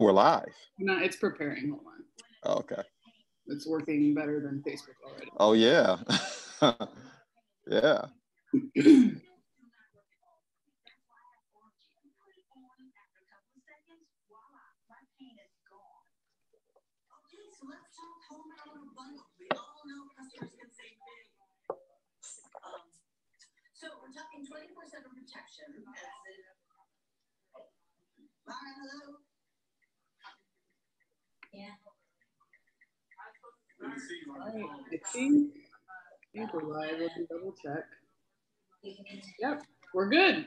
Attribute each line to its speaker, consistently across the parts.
Speaker 1: We're live.
Speaker 2: No, it's preparing. Hold on.
Speaker 1: Oh, okay.
Speaker 2: It's working better than Facebook already.
Speaker 1: Oh, yeah. Yeah.
Speaker 3: So we're talking 20% of protection. Hello. Yeah.
Speaker 2: I think we're live. Let me double check. Yep, we're good.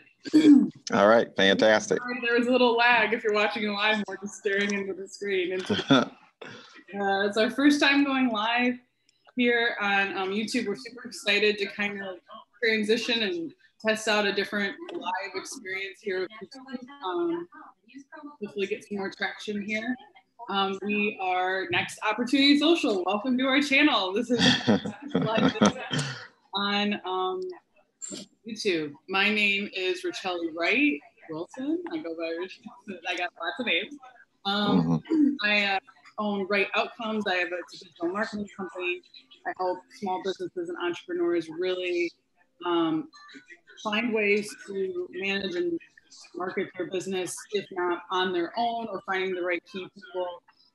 Speaker 1: All right, fantastic.
Speaker 2: Sorry, there was a little lag if you're watching live. We're just staring into the screen. It's our first time going live here on YouTube. We're super excited to kind of transition and test out a different live experience here. Hopefully get some more traction here. We are NextOppSocial. Welcome to our channel. This is live on YouTube. My name is Rochelle Wright Wilson. I go by Rochelle. I got lots of names. I own Right Outcomes. I have a digital marketing company. I help small businesses and entrepreneurs really find ways to manage and market their business, if not on their own, or finding the right key people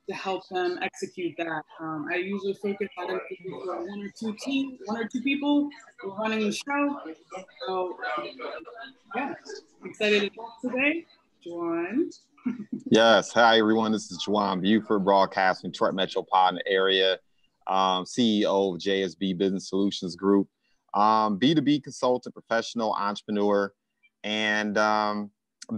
Speaker 2: to help them execute that. I usually focus on one or two people who are running the show. So yeah, excited to talk today. Juan.
Speaker 1: Yes. Hi, everyone. This is Juan Buford, broadcasting Detroit metropolitan area, CEO of JSB Business Solutions Group, B2B consultant, professional entrepreneur. And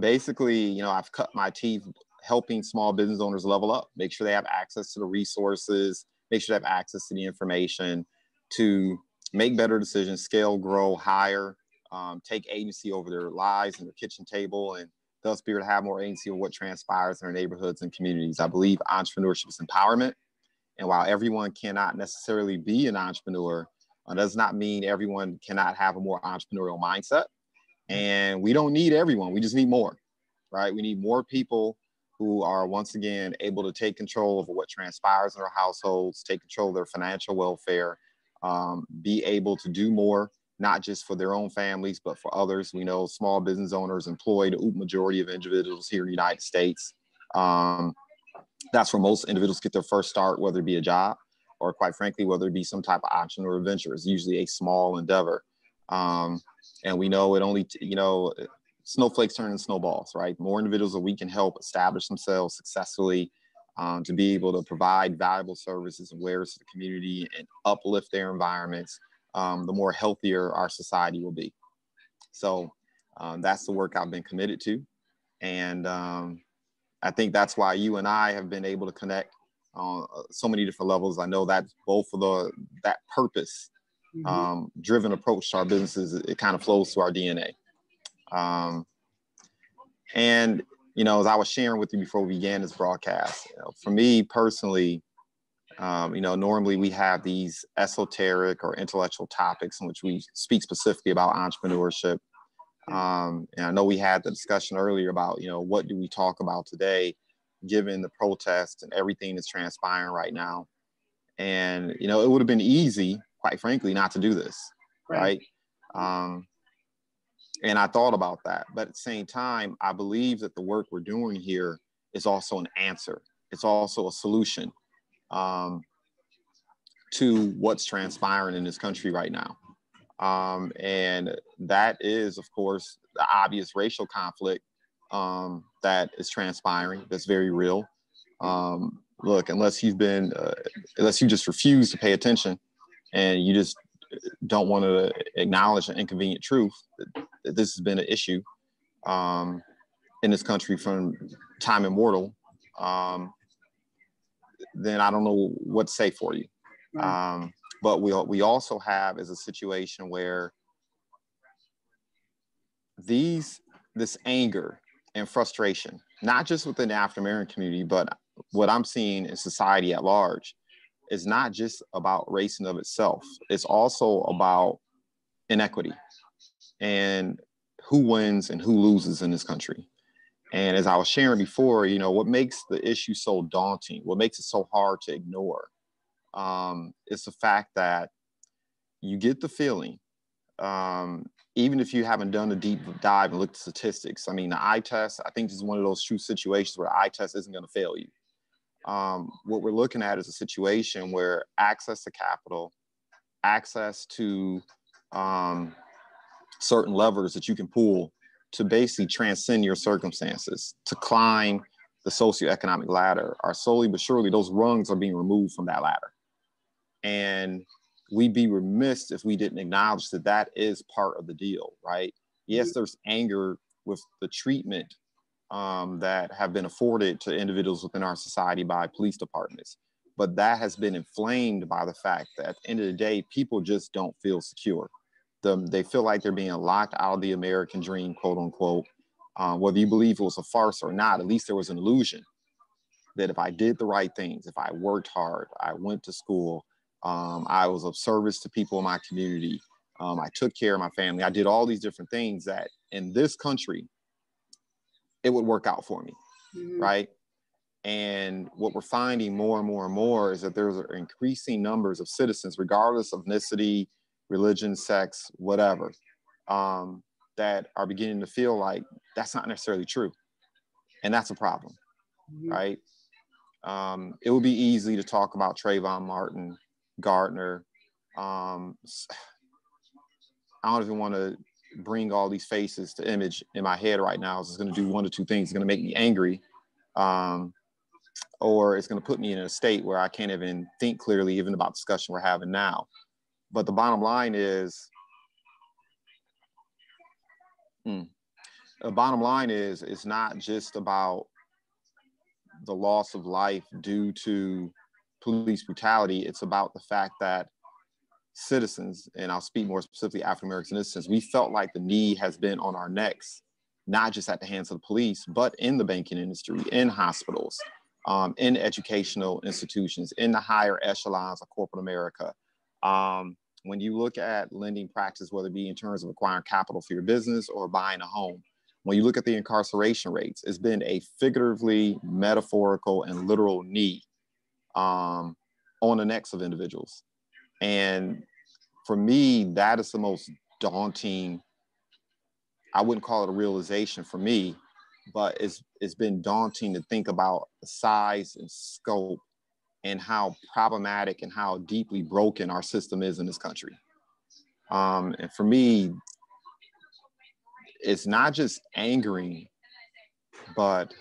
Speaker 1: basically, I've cut my teeth helping small business owners level up, make sure they have access to the resources, make sure they have access to the information to make better decisions, scale, grow, hire, take agency over their lives and their kitchen table, and thus be able to have more agency of what transpires in their neighborhoods and communities. I believe entrepreneurship is empowerment. And while everyone cannot necessarily be an entrepreneur, does not mean everyone cannot have a more entrepreneurial mindset. And we don't need everyone. We just need more, right? We need more people who are, once again, able to take control over what transpires in their households, take control of their financial welfare, be able to do more, not just for their own families, but for others. We know small business owners employ the majority of individuals here in the United States. That's where most individuals get their first start, whether it be a job or, quite frankly, whether it be some type of entrepreneurial venture. It's usually a small endeavor. And we know it only, snowflakes turn into snowballs, right? More individuals that we can help establish themselves successfully, to be able to provide valuable services and wares to the community and uplift their environments, the more healthier our society will be. So that's the work I've been committed to. And I think that's why you and I have been able to connect on so many different levels. I know that both of that purpose driven approach to our businesses, it kind of flows through our DNA. And, as I was sharing with you before we began this broadcast, for me personally, normally we have these esoteric or intellectual topics in which we speak specifically about entrepreneurship. And I know we had the discussion earlier about, what do we talk about today, given the protests and everything that's transpiring right now. And, it would have been easy, quite frankly, not to do this, right? And I thought about that. But at the same time, I believe that the work we're doing here is also an answer. It's also a solution to what's transpiring in this country right now. And that is, of course, the obvious racial conflict that is transpiring. That's very real. Look, unless you just refuse to pay attention and you just don't want to acknowledge an inconvenient truth that this has been an issue in this country from time immemorial, then I don't know what to say for you. Right. But we also have is a situation where this anger and frustration, not just within the African American community, but what I'm seeing in society at large, is not just about race in of itself. It's also about inequity and who wins and who loses in this country. And as I was sharing before, you know, what makes the issue so daunting, what makes it so hard to ignore, is the fact that you get the feeling, even if you haven't done a deep dive and looked at statistics. I mean, the eye test, I think this is one of those true situations where the eye test isn't going to fail you. What we're looking at is a situation where access to capital, access to certain levers that you can pull to basically transcend your circumstances, to climb the socioeconomic ladder, are slowly but surely, those rungs are being removed from that ladder. And we'd be remiss if we didn't acknowledge that that is part of the deal, right? Yes, there's anger with the treatment that have been afforded to individuals within our society by police departments, but that has been inflamed by the fact that at the end of the day, people just don't feel secure. They feel like they're being locked out of the American dream, quote unquote. Whether you believe it was a farce or not, at least there was an illusion that if I did the right things, if I worked hard, I went to school, I was of service to people in my community, I took care of my family, I did all these different things, that in this country, it would work out for me, right? And what we're finding more and more and more is that there's increasing numbers of citizens, regardless of ethnicity, religion, sex, whatever, that are beginning to feel like that's not necessarily true. And that's a problem, right? It would be easy to talk about Trayvon Martin, Gardner. I don't even want to bring all these faces to image in my head right now. It's going to do one of two things. It's going to make me angry, or it's going to put me in a state where I can't even think clearly, even about the discussion we're having now. But the bottom line is, it's not just about the loss of life due to police brutality. It's about the fact that citizens, and I'll speak more specifically African-American citizens, we felt like the knee has been on our necks, not just at the hands of the police, but in the banking industry, in hospitals, in educational institutions, in the higher echelons of corporate America. When you look at lending practices, whether it be in terms of acquiring capital for your business or buying a home, when you look at the incarceration rates, it's been a figuratively, metaphorical, and literal knee on the necks of individuals. And for me, that is the most daunting, I wouldn't call it a realization for me, but it's been daunting to think about the size and scope and how problematic and how deeply broken our system is in this country. And for me, it's not just angering, but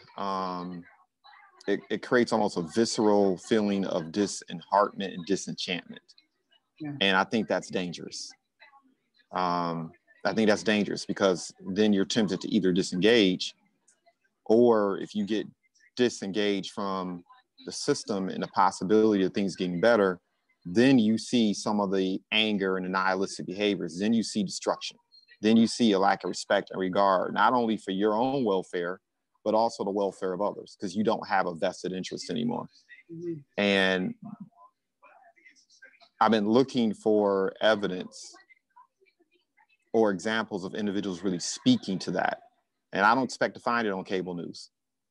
Speaker 1: it creates almost a visceral feeling of disheartenment and disenchantment. Yeah. And I think that's dangerous. I think that's dangerous because then you're tempted to either disengage, or if you get disengaged from the system and the possibility of things getting better, then you see some of the anger and the nihilistic behaviors. Then you see destruction. Then you see a lack of respect and regard, not only for your own welfare, but also the welfare of others, because you don't have a vested interest anymore. And I've been looking for evidence or examples of individuals really speaking to that. And I don't expect to find it on cable news.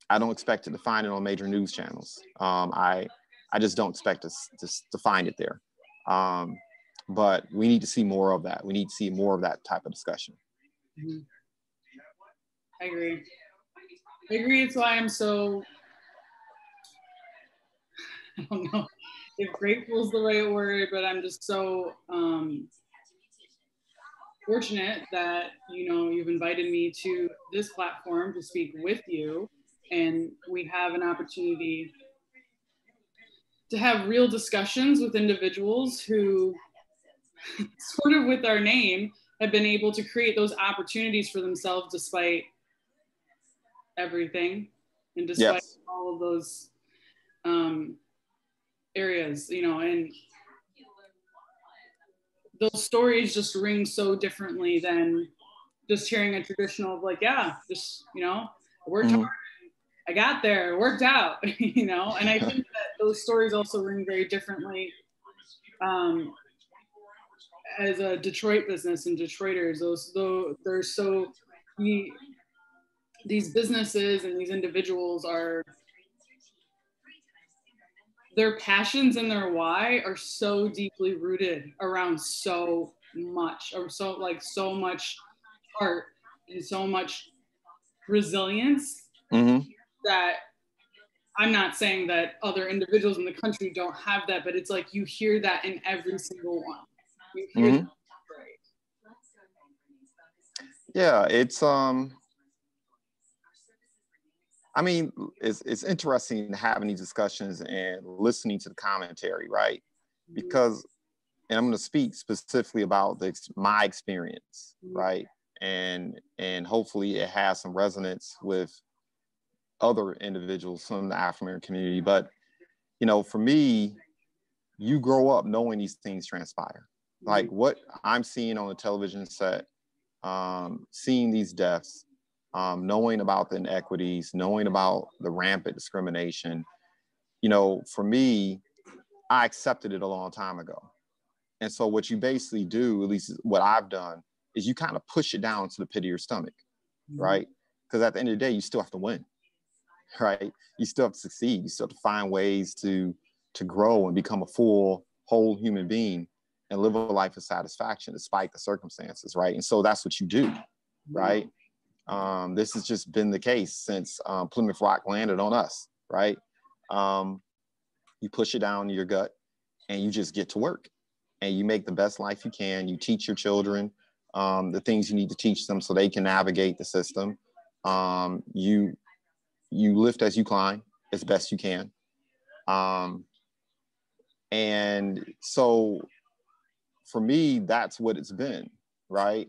Speaker 1: I don't expect to find it on major news channels. I just don't expect to find it there. But we need to see more of that. We need to see more of that type of discussion.
Speaker 2: I agree. It's why I'm so, I don't know if grateful is the right word, but I'm just so fortunate that, you know, you've invited me to this platform to speak with you. And we have an opportunity to have real discussions with individuals who, sort of with our name, have been able to create those opportunities for themselves despite everything and despite all of those areas, you know, and those stories just ring so differently than just hearing a traditional, like, yeah, just, you know, I worked hard, I got there, it worked out, you know. And I think that those stories also ring very differently as a Detroit business and Detroiters. They're so, these businesses and these individuals are, their passions and their why are so deeply rooted around so much, or so much heart and so much resilience, that I'm not saying that other individuals in the country don't have that, but it's like you hear that in every single one. You hear that.
Speaker 1: Yeah, it's I mean, it's interesting having these discussions and listening to the commentary, right? Because, and I'm going to speak specifically about my experience, right? And hopefully it has some resonance with other individuals from the African American community. But, you know, for me, you grow up knowing these things transpire. Like what I'm seeing on the television set, seeing these deaths, knowing about the inequities, knowing about the rampant discrimination, you know, for me, I accepted it a long time ago. And so what you basically do, at least what I've done, is you kind of push it down to the pit of your stomach, right? Because at the end of the day, you still have to win, right? You still have to succeed. You still have to find ways to grow and become a full, whole human being and live a life of satisfaction despite the circumstances, right? And so that's what you do, right? This has just been the case since Plymouth Rock landed on us, right? You push it down to your gut and you just get to work and you make the best life you can. You teach your children the things you need to teach them so they can navigate the system. You lift as you climb as best you can. And so for me, that's what it's been, right?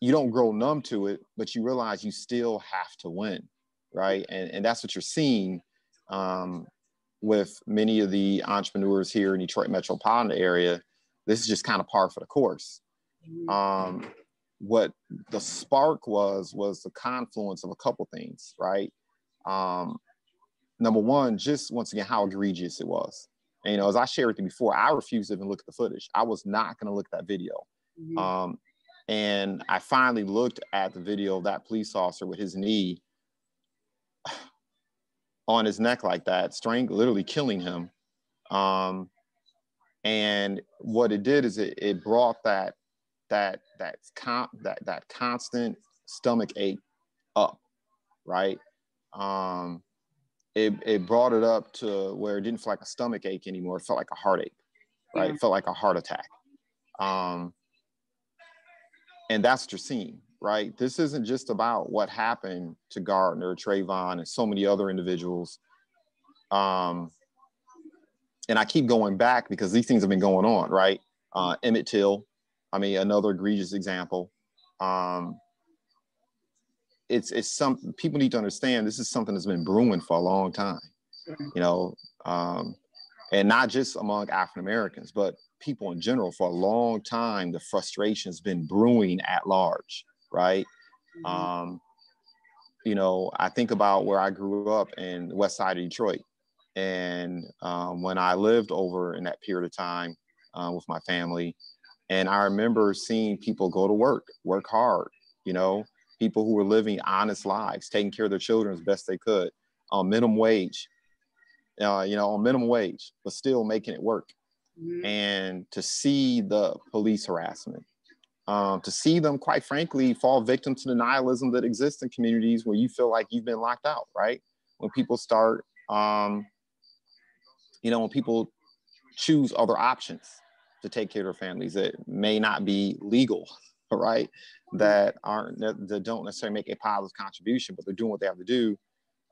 Speaker 1: You don't grow numb to it, but you realize you still have to win, right? And that's what you're seeing with many of the entrepreneurs here in Detroit metropolitan area. This is just kind of par for the course. What the spark was the confluence of a couple things, right? Number one, just once again, how egregious it was. And, you know, as I shared with you before, I refused to even look at the footage. I was not going to look at that video. And I finally looked at the video of that police officer with his knee on his neck like that, literally killing him. And what it did is it brought that constant stomach ache up, right? It brought it up to where it didn't feel like a stomach ache anymore. It felt like a heartache, right? It felt like a heart attack. And that's what you're seeing, right? This isn't just about what happened to Gardner, Trayvon, and so many other individuals. And I keep going back because these things have been going on, right? Emmett Till, I mean, another egregious example. It's something people need to understand. This is something that's been brewing for a long time, you know, and not just among African Americans, but people in general. For a long time, the frustration has been brewing at large, right? You know, I think about where I grew up in the west side of Detroit. And when I lived over in that period of time with my family, and I remember seeing people go to work hard, you know, people who were living honest lives, taking care of their children as best they could on minimum wage, you know, on minimum wage, but still making it work. And to see the police harassment, to see them, quite frankly, fall victim to the nihilism that exists in communities where you feel like you've been locked out, right? When people start, you know, when people choose other options to take care of their families that may not be legal, right? That don't necessarily make a positive contribution, but they're doing what they have to do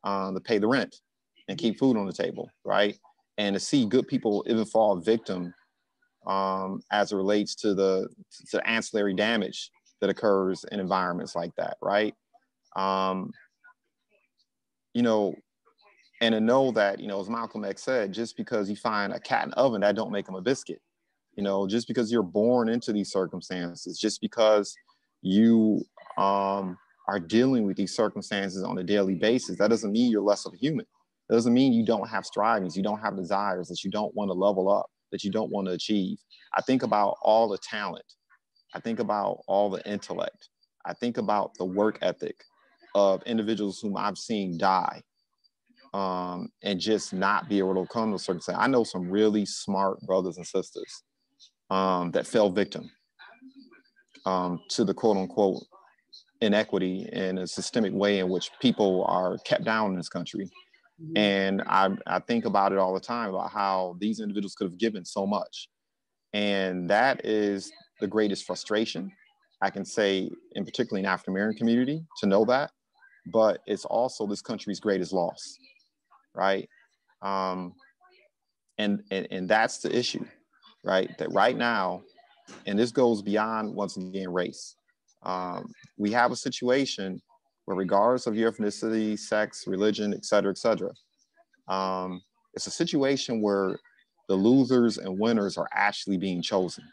Speaker 1: to pay the rent and keep food on the table, right? And to see good people even fall victim as it relates to the ancillary damage that occurs in environments like that, right? You know, and to know that, you know, as Malcolm X said, just because you find a cat in the oven, that don't make him a biscuit. You know, just because you're born into these circumstances, just because you are dealing with these circumstances on a daily basis, that doesn't mean you're less of a human. That doesn't mean you don't have strivings, you don't have desires, that you don't want to level up, that you don't want to achieve. I think about all the talent. I think about all the intellect. I think about the work ethic of individuals whom I've seen die, and just not be able to come to a certain thing. I know some really smart brothers and sisters that fell victim to the quote unquote inequity in a systemic way in which people are kept down in this country. And I think about it all the time about how these individuals could have given so much. And that is the greatest frustration, I can say, in particularly in the African American community, to know that. But it's also this country's greatest loss, right? And that's the issue, right? That right now, and this goes beyond, once again, race. We have a situation where, regardless of your ethnicity, sex, religion, et cetera, it's a situation where the losers and winners are actually being chosen.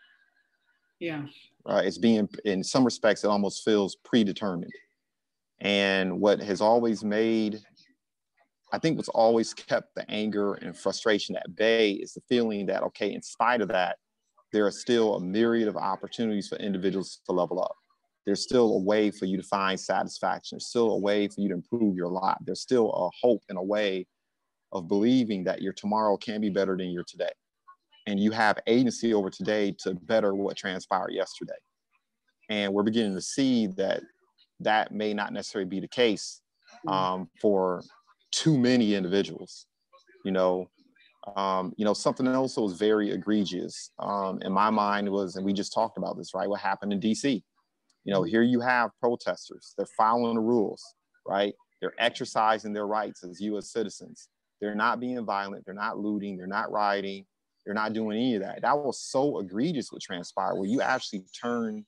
Speaker 2: Yeah.
Speaker 1: Right. It's being, in some respects, it almost feels predetermined. And what has always made, I think what's always kept the anger and frustration at bay is the feeling that, okay, in spite of that, there are still a myriad of opportunities for individuals to level up. There's still a way for you to find satisfaction. There's still a way for you to improve your life. There's still a hope and a way of believing that your tomorrow can be better than your today. And you have agency over today to better what transpired yesterday. And we're beginning to see that that may not necessarily be the case for too many individuals. Something else that was very egregious in my mind was, and we just talked about this, right? What happened in DC? Here you have protesters. They're following the rules, right? They're exercising their rights as U.S. citizens. They're not being violent. They're not looting. They're not rioting. They're not doing any of that. That was so egregious what transpired, where you actually turn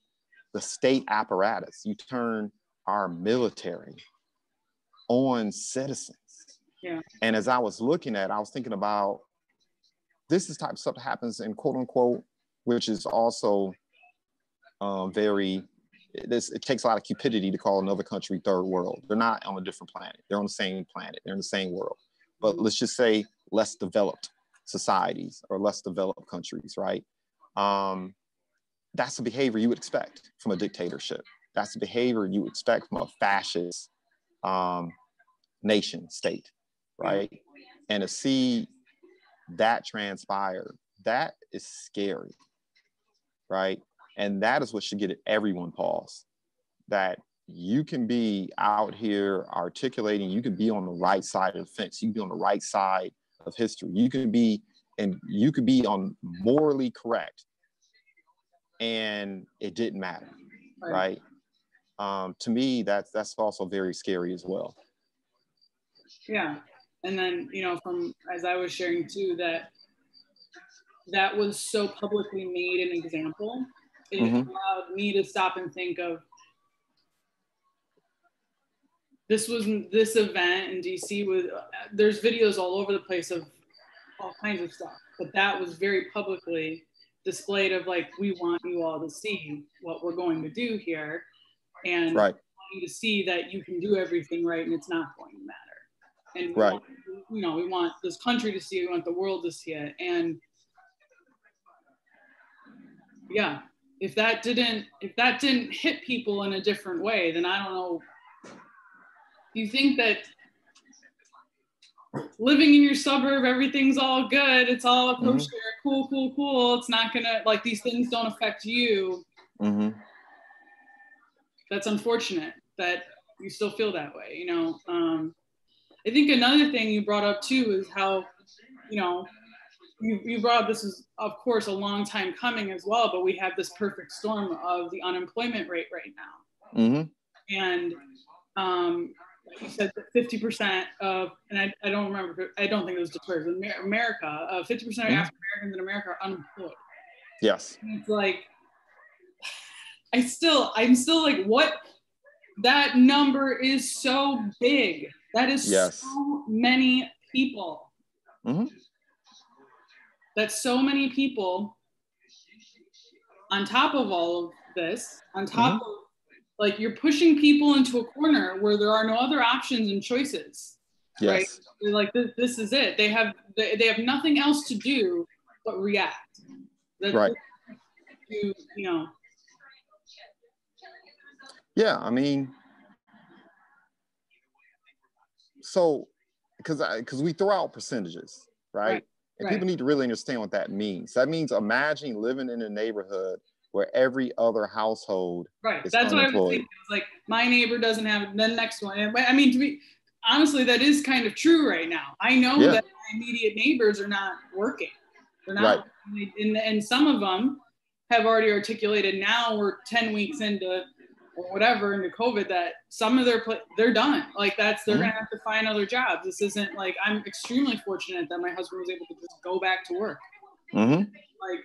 Speaker 1: the state apparatus, you turn our military on citizens.
Speaker 2: Yeah.
Speaker 1: And as I was looking at it, I was thinking about, this is type of stuff that happens in quote unquote, which is also it takes a lot of cupidity to call another country third world. They're not on a different planet. They're on the same planet. They're in the same world. But let's just say less developed societies or less developed countries, right? That's the behavior you would expect from a dictatorship. That's the behavior you would expect from a fascist nation state, right? And to see that transpire, that is scary, right? And that is what should get everyone pause, that you can be out here articulating, you can be on the right side of the fence, you can be on the right side of history, you can be on morally correct, and it didn't matter, right? To me, that's also very scary as well.
Speaker 2: Yeah, and then from, as I was sharing too, that was so publicly made an example. It allowed me to stop and think of, this event in DC with, there's videos all over the place of all kinds of stuff, but that was very publicly displayed of, like, we want you all to see what we're going to do here, and
Speaker 1: right.
Speaker 2: want you to see that you can do everything right and it's not going to matter. And we want this country to see it, we want the world to see it. And yeah, if that didn't hit people in a different way, then I don't know. Do you think that living in your suburb, everything's all good, it's all kosher, cool, it's not gonna, like, these things don't affect you? That's unfortunate that you still feel that way, I think another thing you brought up too is how, you brought up, this is of course a long time coming as well, but we have this perfect storm of the unemployment rate right now. And you said that 50% of, and I don't remember, I don't think it was declared, America, 50% of African Americans in America are unemployed.
Speaker 1: Yes.
Speaker 2: And it's like, I'm still like, what? That number is so big. That is so many people. That's so many people on top of all of this, on top of, like, you're pushing people into a corner where there are no other options and choices, right? They're like, this is it. They have nothing else to do but react.
Speaker 1: Yeah, I mean, so because we throw out percentages, right? And people need to really understand what that means. That means imagine living in a neighborhood where every other household is
Speaker 2: That's
Speaker 1: unemployed.
Speaker 2: what I was thinking. It's like my neighbor doesn't have the next one. I mean, to me, honestly, that is kind of true right now. I know that my immediate neighbors are not working. They're not. Right. And some of them have already articulated now we're 10 weeks into or whatever into COVID that some of they're done. Like they're going to have to find other jobs. This isn't like, I'm extremely fortunate that my husband was able to just go back to work. Like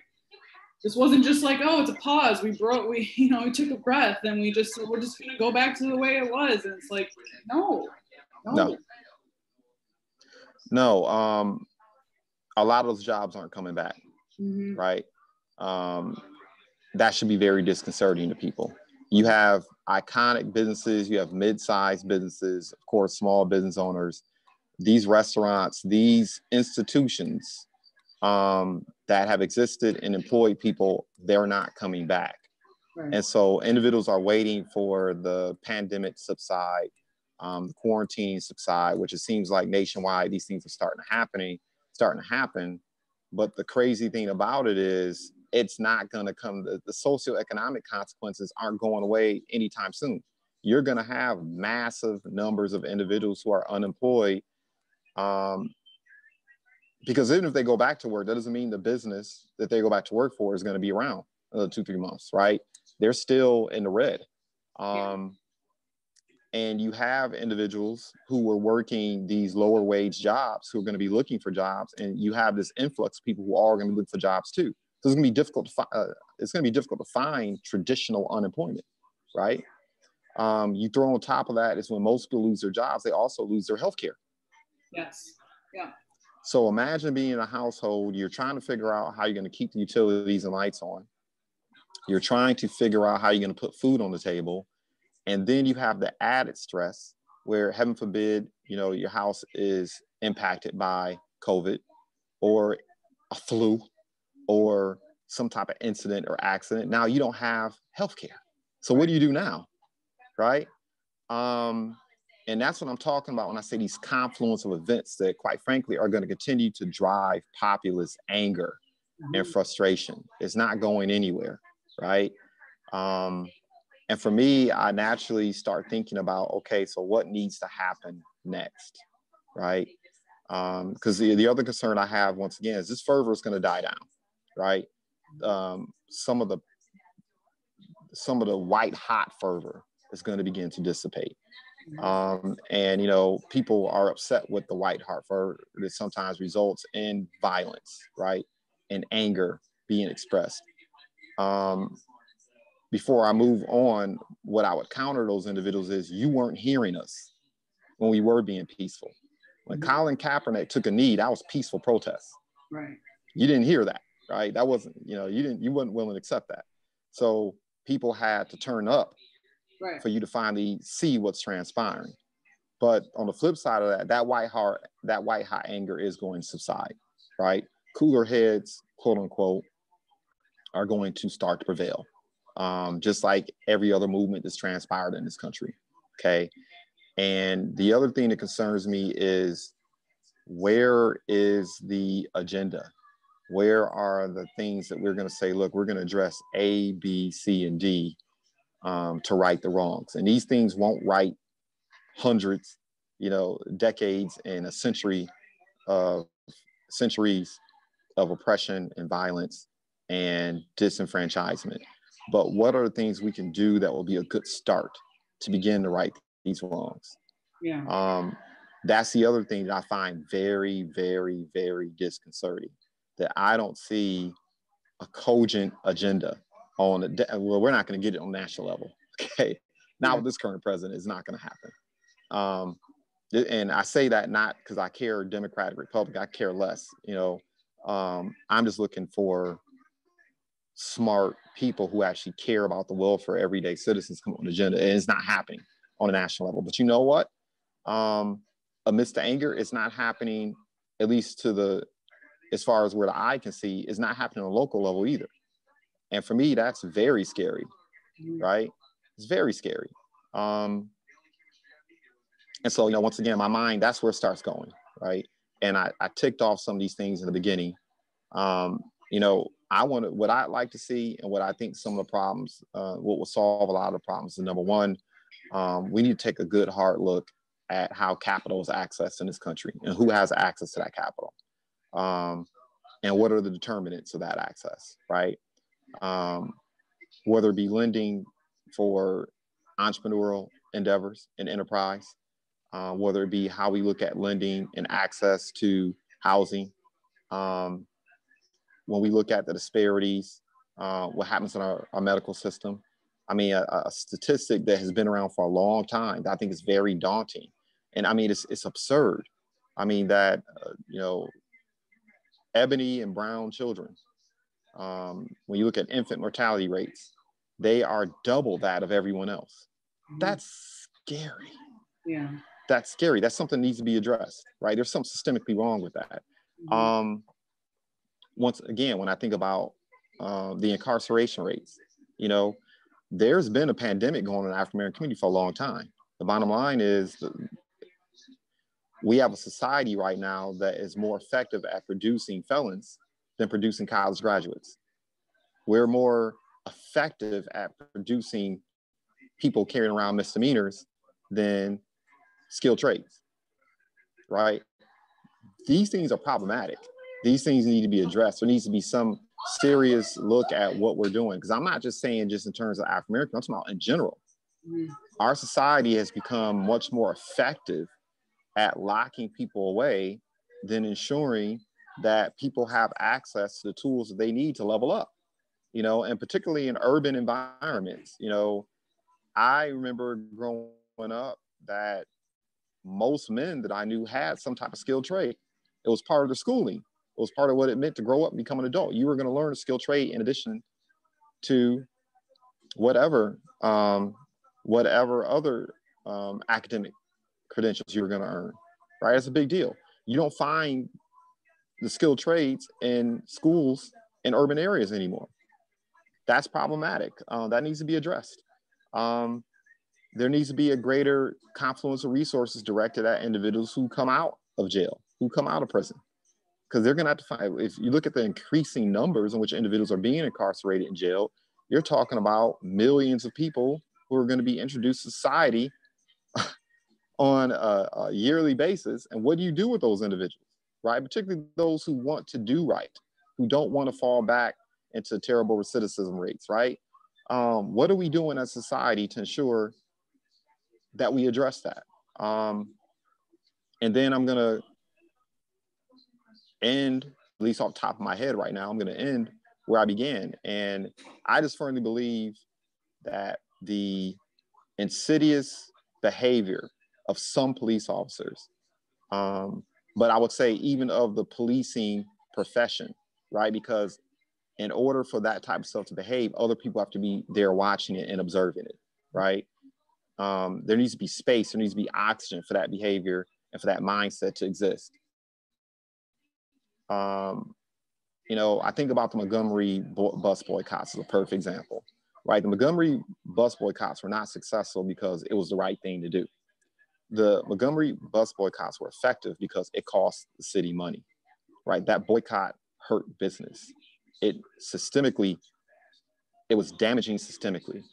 Speaker 2: this wasn't just like, oh, it's a pause. We took a breath and we're just going to go back to the way it was. And it's like, no.
Speaker 1: A lot of those jobs aren't coming back. Right. That should be very disconcerting to people. You have iconic businesses, you have mid-sized businesses, of course, small business owners, these restaurants, these institutions that have existed and employed people, they're not coming back. Right. And so individuals are waiting for the pandemic to subside, the quarantine subside, which it seems like nationwide, these things are starting to happen. But the crazy thing about it is it's not going to come, the socioeconomic consequences aren't going away anytime soon. You're going to have massive numbers of individuals who are unemployed because even if they go back to work, that doesn't mean the business that they go back to work for is going to be around another 2-3 months, right? They're still in the red. And you have individuals who were working these lower wage jobs who are going to be looking for jobs, and you have this influx of people who are going to be looking for jobs too. So it's going to be difficult to find traditional unemployment, right? You throw on top of that is when most people lose their jobs, they also lose their health care.
Speaker 2: Yes. Yeah.
Speaker 1: So imagine being in a household, you're trying to figure out how you're going to keep the utilities and lights on. You're trying to figure out how you're going to put food on the table. And then you have the added stress where, heaven forbid, your house is impacted by COVID or a flu or some type of incident or accident. Now you don't have healthcare. So what do you do now? Right? And that's what I'm talking about when I say these confluence of events that, quite frankly, are going to continue to drive populist anger and frustration. It's not going anywhere. Right? And for me, I naturally start thinking about, okay, so what needs to happen next, right? Because the other concern I have, once again, is this fervor is going to die down, right? Some of the white hot fervor is going to begin to dissipate. And people are upset with the white hot fervor that sometimes results in violence, right? And anger being expressed. Before I move on, what I would counter those individuals is you weren't hearing us when we were being peaceful. When Colin Kaepernick took a knee, that was peaceful protest.
Speaker 2: Right.
Speaker 1: You didn't hear that, right? That wasn't, you weren't willing to accept that. So people had to turn up for you to finally see what's transpiring. But on the flip side of that, that white hot anger is going to subside, right? Cooler heads, quote unquote, are going to start to prevail. Just like every other movement that's transpired in this country, okay? And the other thing that concerns me is, where is the agenda? Where are the things that we're going to say, look, we're going to address A, B, C, and D to right the wrongs? And these things won't right hundreds, decades and centuries of oppression and violence and disenfranchisement. But what are the things we can do that will be a good start to begin to right these wrongs?
Speaker 2: Yeah.
Speaker 1: That's the other thing that I find very, very, very disconcerting, that I don't see a cogent agenda on it. Well, we're not going to get it on national level. Okay. Not with this current president, it's not going to happen. And I say that not because I care Democratic, Republican, I care less, I'm just looking for smart people who actually care about the welfare of everyday citizens come on the agenda. And it's not happening on a national level. But you know what? Amidst the anger, it's not happening, at least as far as where the eye can see, it's not happening on a local level either. And for me, that's very scary, right? It's very scary. And so, once again, my mind, that's where it starts going, right? And I ticked off some of these things in the beginning. What I'd like to see and what I think some of the problems, what will solve a lot of the problems is, number one, we need to take a good hard look at how capital is accessed in this country and who has access to that capital. And what are the determinants of that access, right? Whether it be lending for entrepreneurial endeavors and enterprise, whether it be how we look at lending and access to housing. When we look at the disparities, what happens in our medical system. I mean, a statistic that has been around for a long time that I think is very daunting. And I mean, it's absurd. I mean, that, ebony and brown children, when you look at infant mortality rates, they are double that of everyone else. That's scary.
Speaker 2: Yeah.
Speaker 1: That's scary. That's something that needs to be addressed, right? There's something systemically wrong with that. Once again, when I think about the incarceration rates, there's been a pandemic going on in the African-American community for a long time. The bottom line is we have a society right now that is more effective at producing felons than producing college graduates. We're more effective at producing people carrying around misdemeanors than skilled trades, right? These things are problematic. These things need to be addressed. There needs to be some serious look at what we're doing. Because I'm not just saying just in terms of African American, I'm talking about in general. Our society has become much more effective at locking people away than ensuring that people have access to the tools that they need to level up, and particularly in urban environments. I remember growing up that most men that I knew had some type of skilled trade. It was part of the schooling. It was part of what it meant to grow up and become an adult. You were going to learn a skilled trade in addition to whatever other academic credentials you were going to earn, right? It's a big deal. You don't find the skilled trades in schools in urban areas anymore. That's problematic. That needs to be addressed. There needs to be a greater confluence of resources directed at individuals who come out of jail, who come out of prison. Because they're going to have to find, if you look at the increasing numbers in which individuals are being incarcerated in jail, you're talking about millions of people who are going to be introduced to society on a yearly basis. And what do you do with those individuals, right? Particularly those who want to do right, who don't want to fall back into terrible recidivism rates, right? What are we doing as a society to ensure that we address that? And then I'm going to end, at least off the top of my head right now, I'm going to end where I began. And I just firmly believe that the insidious behavior of some police officers, but I would say even of the policing profession, right? Because in order for that type of stuff to behave, other people have to be there watching it and observing it, right? There needs to be space, there needs to be oxygen for that behavior and for that mindset to exist. I think about the Montgomery bus boycotts as a perfect example, right? The Montgomery bus boycotts were not successful because it was the right thing to do. The Montgomery bus boycotts were effective because it cost the city money, right? That boycott hurt business. It was damaging systemically.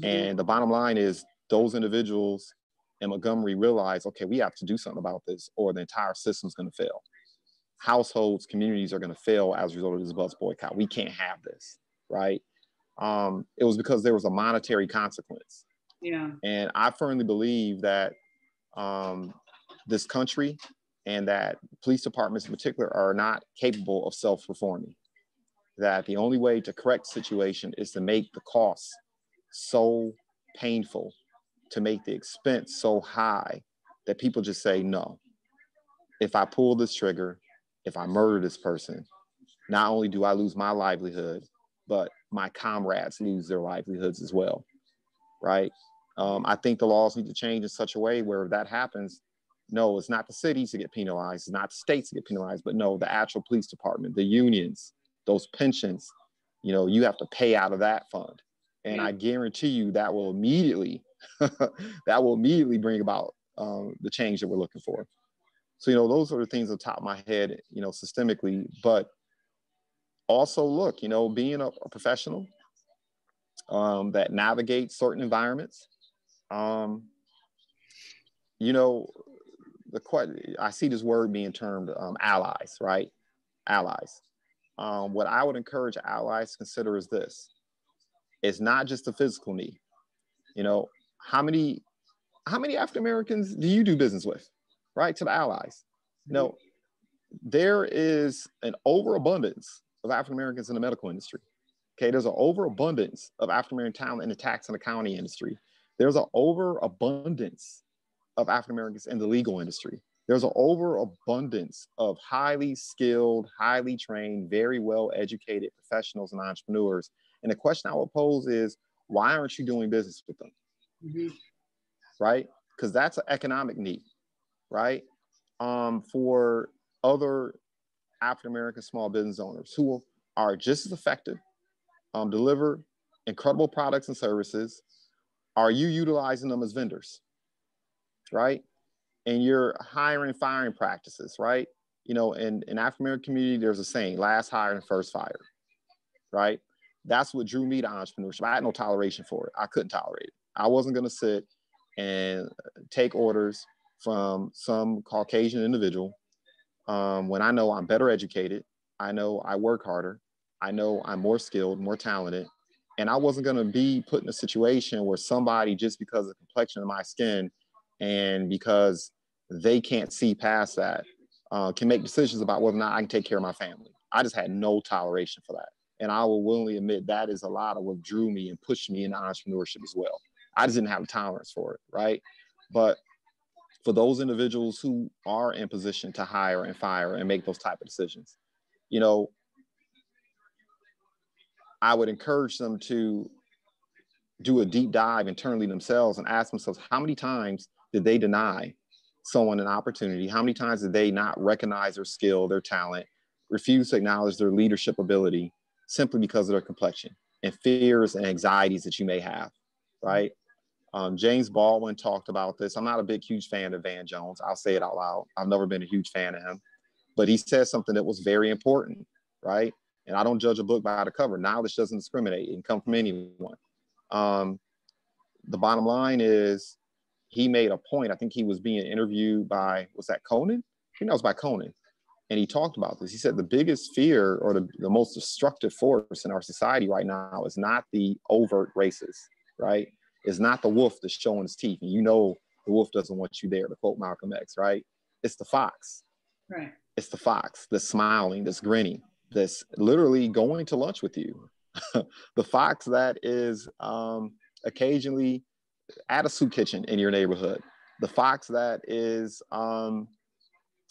Speaker 1: And the bottom line is those individuals in Montgomery realized, okay, we have to do something about this or the entire system's going to fail. Households, communities are going to fail as a result of this bus boycott. We can't have this, right? It was because there was a monetary consequence.
Speaker 2: Yeah.
Speaker 1: And I firmly believe that this country and that police departments in particular are not capable of self-reforming. That the only way to correct the situation is to make the costs so painful, to make the expense so high that people just say, no, if I pull this trigger, if I murder this person, not only do I lose my livelihood, but my comrades lose their livelihoods as well, right? I think the laws need to change in such a way where if that happens, no, it's not the cities that get penalized, it's not the states that get penalized, but no, the actual police department, the unions, those pensions, you have to pay out of that fund. And I guarantee you that will immediately that will immediately bring about the change that we're looking for. So, you know, those are the things on top of my head, you know, systemically, but also look, you know, being a professional that navigates certain environments, you know, I see this word being termed allies, right? Allies. What I would encourage allies to consider is this. It's not just a physical need. You know, how many African Americans do you do business with, right? To the allies. You know, there is an overabundance of African Americans in the medical industry. Okay, there's an overabundance of African American talent in the tax and accounting industry. There's an overabundance of African Americans in the legal industry. There's an overabundance of highly skilled, highly trained, very well educated professionals and entrepreneurs. And the question I would pose is, why aren't you doing business with them? Mm-hmm. Right? Because that's an economic need, right? For other African American small business owners who are just as effective, deliver incredible products and services. Are you utilizing them as vendors, right? And you're hiring and firing practices, right? You know, in African American community, there's a saying, last hired and first fired, right? That's what drew me to entrepreneurship. I had no toleration for it. I couldn't tolerate it. I wasn't going to sit and take orders from some Caucasian individual when I know I'm better educated. I know I work harder. I know I'm more skilled, more talented. And I wasn't going to be put in a situation where somebody, just because of the complexion of my skin and because they can't see past that, can make decisions about whether or not I can take care of my family. I just had no toleration for that. And I will willingly admit that is a lot of what drew me and pushed me into entrepreneurship as well. I just didn't have a tolerance for it, right? But for those individuals who are in position to hire and fire and make those type of decisions, you know, I would encourage them to do a deep dive internally themselves and ask themselves, how many times did they deny someone an opportunity? How many times did they not recognize their skill, their talent, refuse to acknowledge their leadership ability simply because of their complexion and fears and anxieties that you may have, right? James Baldwin talked about this. I'm not a huge fan of Van Jones. I'll say it out loud. I've never been a huge fan of him, but he said something that was very important, right? And I don't judge a book by the cover. Knowledge doesn't discriminate. It can come from anyone. The bottom line is he made a point. I think he was being interviewed by, was that Conan? I think that was by Conan. And he talked about this. He said the biggest fear or the most destructive force in our society right now is not the overt racist, right? It's not the wolf that's showing his teeth. And you know the wolf doesn't want you there, to quote Malcolm X, right? It's the fox.
Speaker 2: Right.
Speaker 1: It's the fox that's smiling, that's grinning, that's literally going to lunch with you. The fox that is occasionally at a soup kitchen in your neighborhood. The fox that is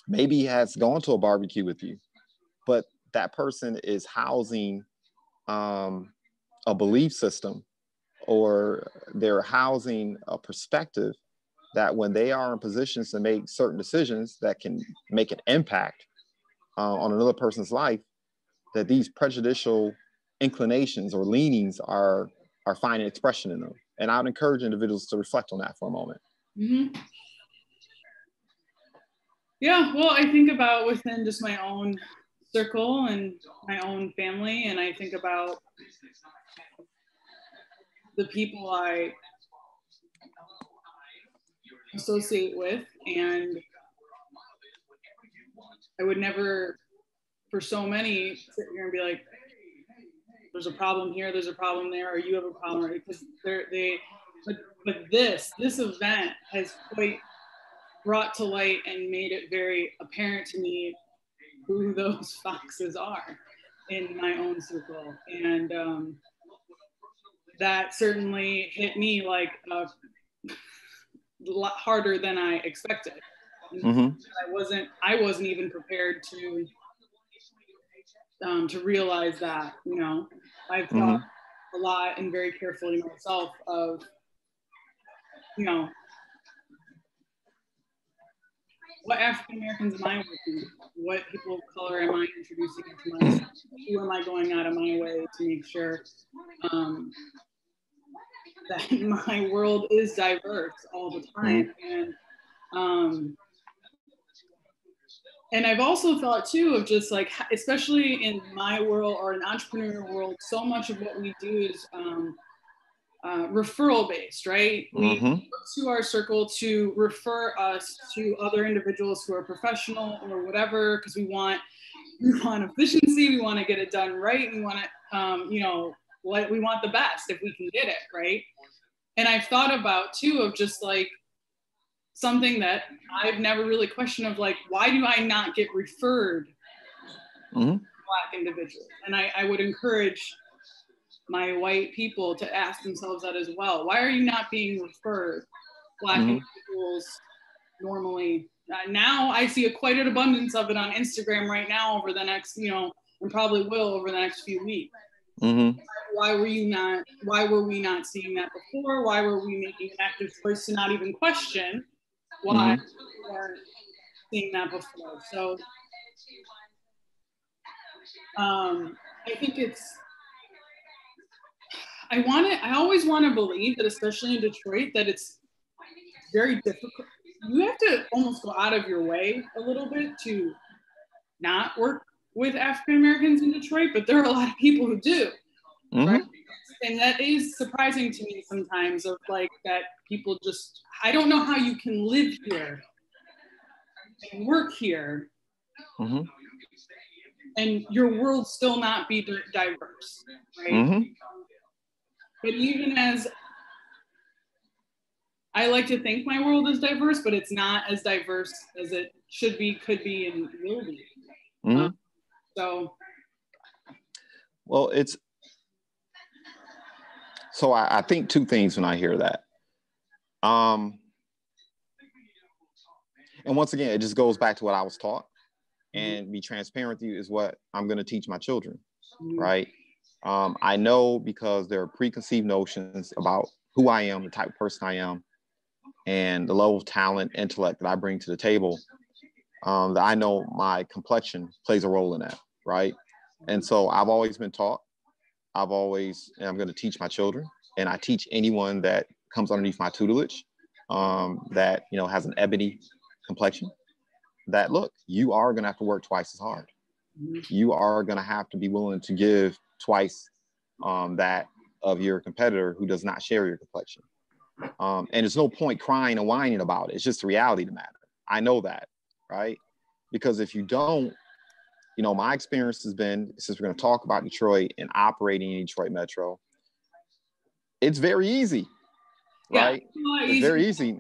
Speaker 1: maybe has gone to a barbecue with you, but that person is housing a belief system, or they're housing a perspective that when they are in positions to make certain decisions that can make an impact on another person's life, that these prejudicial inclinations or leanings are finding expression in them. And I would encourage individuals to reflect on that for a moment.
Speaker 2: Mm-hmm. Yeah, well, I think about within just my own circle and my own family, and I think about the people I associate with, and I would never, for so many, sit here and be like, there's a problem here, there's a problem there, or you have a problem, because but this event has quite brought to light and made it very apparent to me who those foxes are in my own circle. And that certainly hit me like a lot harder than I expected. Mm-hmm. I wasn't even prepared to realize that, you know. I've thought a lot and very carefully myself of, you know, what African Americans am I working with? What people of color am I introducing into myself? Who am I going out of my way to make sure that my world is diverse all the time. And I've also thought too of just like, especially in my world or an entrepreneurial world, so much of what we do is referral based, right? We look to our circle to refer us to other individuals who are professional or whatever, because we want efficiency, we want to get it done right, we want to, we want the best if we can get it right. And I've thought about too of just like something that I've never really questioned of like, why do I not get referred to Black individuals? And I would encourage my white people to ask themselves that as well. Why are you not being referred Black individuals normally? Now I see quite an abundance of it on Instagram right now over the next, and probably will over the next few weeks. Why were we not seeing that before? Why were we making an active choice to not even question why we weren't seeing that before? So I think I always want to believe that, especially in Detroit, that it's very difficult. You have to almost go out of your way a little bit to not work with African Americans in Detroit, but there are a lot of people who do. Right? And that is surprising to me sometimes, of like that people just, I don't know how you can live here and work here and your world still not be diverse, right? But even as I like to think my world is diverse, but it's not as diverse as it should be, could be, and will be.
Speaker 1: Well, so I think two things when I hear that. And once again, it just goes back to what I was taught, and be transparent with you is what I'm going to teach my children, right? I know because there are preconceived notions about who I am, the type of person I am, and the level of talent, intellect that I bring to the table, that I know my complexion plays a role in that, right? And so I've always been taught, and I'm going to teach my children, and I teach anyone that comes underneath my tutelage, that, has an ebony complexion, that look, you are going to have to work twice as hard. You are going to have to be willing to give twice that of your competitor who does not share your complexion. And there's no point crying and whining about it. It's just the reality of the matter. I know that, right? Because if you don't, my experience has been, since we're going to talk about Detroit and operating in Detroit Metro, it's very easy, right? It's very easy.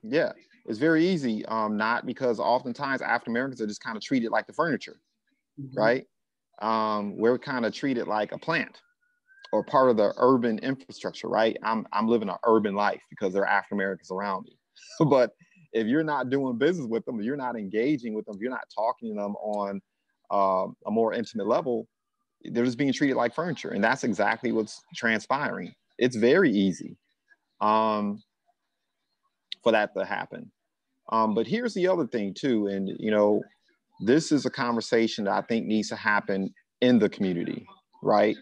Speaker 1: Yeah, it's very easy. Not because oftentimes African Americans are just kind of treated like the furniture, right? We're kind of treated like a plant or part of the urban infrastructure, right? I'm living an urban life because there are African Americans around me. But if you're not doing business with them, if you're not engaging with them, if you're not talking to them on a more intimate level, they're just being treated like furniture. And that's exactly what's transpiring. It's very easy for that to happen. But here's the other thing too. And, this is a conversation that I think needs to happen in the community, right?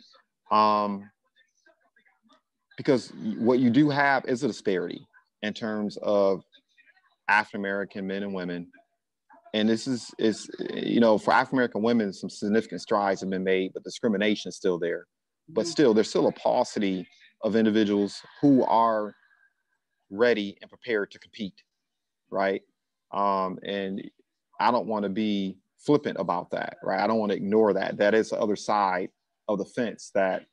Speaker 1: Because what you do have is a disparity in terms of African-American men and women. And this is for African-American women, some significant strides have been made, but discrimination is still there. But still, there's still a paucity of individuals who are ready and prepared to compete, right? And I don't want to be flippant about that, right? I don't want to ignore that. That is the other side of the fence, that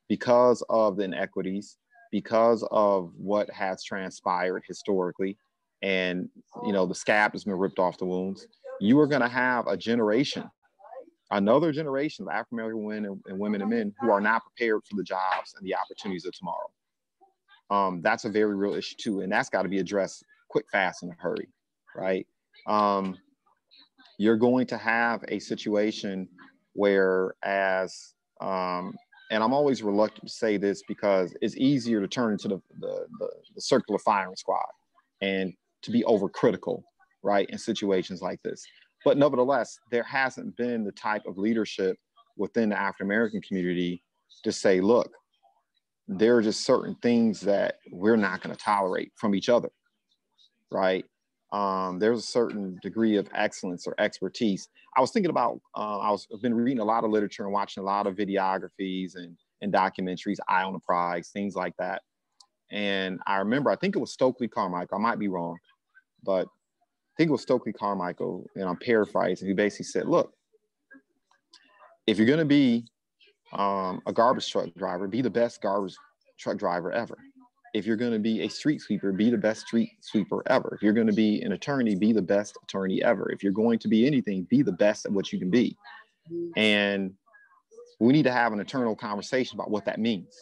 Speaker 1: because of the inequities, because of what has transpired historically, and the scab has been ripped off the wounds, you are going to have another generation of African American women and men who are not prepared for the jobs and the opportunities of tomorrow. That's a very real issue too, and that's got to be addressed quick, fast, in a hurry, right? You're going to have a situation where, and I'm always reluctant to say this because it's easier to turn into the circular firing squad and to be overcritical, right, in situations like this. But nevertheless, there hasn't been the type of leadership within the African American community to say, look, there are just certain things that we're not going to tolerate from each other, right? There's a certain degree of excellence or expertise. I was thinking about, I've been reading a lot of literature and watching a lot of videographies and documentaries, Eye on the Prize, things like that. And I remember, I think it was Stokely Carmichael, I might be wrong, but I think it was Stokely Carmichael, and I'm paraphrasing, he basically said, look, if you're going to be a garbage truck driver, be the best garbage truck driver ever. If you're going to be a street sweeper, be the best street sweeper ever. If you're going to be an attorney, be the best attorney ever. If you're going to be anything, be the best at what you can be. And we need to have an internal conversation about what that means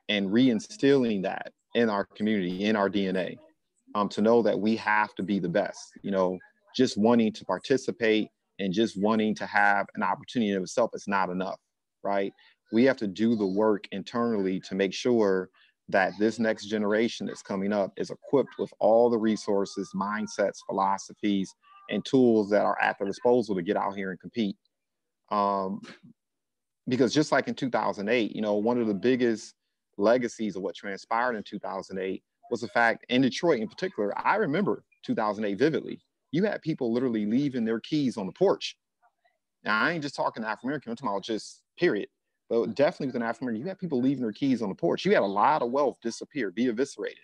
Speaker 1: and reinstilling that in our community, in our DNA, to know that we have to be the best. You know, just wanting to participate and just wanting to have an opportunity in itself is not enough, right? We have to do the work internally to make sure that this next generation that's coming up is equipped with all the resources, mindsets, philosophies, and tools that are at their disposal to get out here and compete. Because just like in 2008, you know, one of the biggest legacies of what transpired in 2008 was the fact, in Detroit in particular, I remember 2008 vividly. You had people literally leaving their keys on the porch. Now, I ain't just talking African-American, I'm talking about just period. But definitely within African-American, you had people leaving their keys on the porch. You had a lot of wealth disappear, be eviscerated,